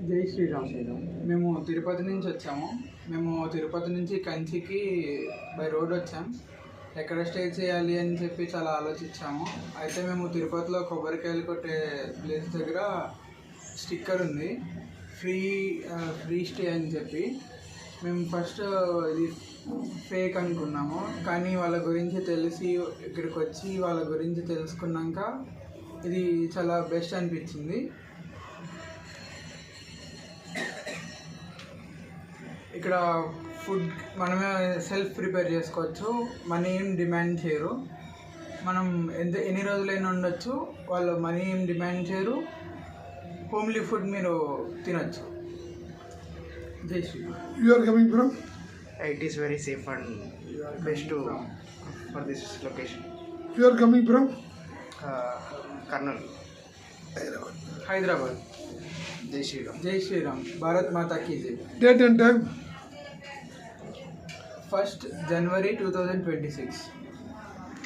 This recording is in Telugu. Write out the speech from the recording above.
జై శ్రీరామ్. మేము తిరుపతి నుంచి వచ్చాము. మేము తిరుపతి నుంచి కంచికి బై రోడ్ వచ్చాం. ఎక్కడ స్టే చేయాలి అని చెప్పి చాలా ఆలోచించాము. అయితే మేము తిరుపతిలో కొబ్బరికాయలు కొట్టే ప్లేస్ దగ్గర స్టిక్కర్ ఉంది, ఫ్రీ స్టే అని చెప్పి. మేము ఫస్ట్ ఇది ఫేక్ అనుకున్నాము, కానీ వాళ్ళ గురించి తెలిసి ఇక్కడికి వచ్చి వాళ్ళ గురించి తెలుసుకున్నాక ఇది చాలా బెస్ట్ అనిపించింది. ఇక్కడ ఫుడ్ మనమే సెల్ఫ్ ప్రిపేర్ చేసుకోవచ్చు, మనీ ఏం డిమాండ్ చేయరు. మనం ఎన్ని రోజులైనా ఉండొచ్చు, వాళ్ళు మనీ ఏం డిమాండ్ చేయరు. హోమ్లీ ఫుడ్ మీరు తినొచ్చు. జై Sriram. You are coming from? It is very safe and best to for this location. You are coming from? Karnal. Hyderabad. Jai Shri Ram. జై శ్రీరామ్. భారత్ మాతా కీ జై. Date and time? 1st January 2026.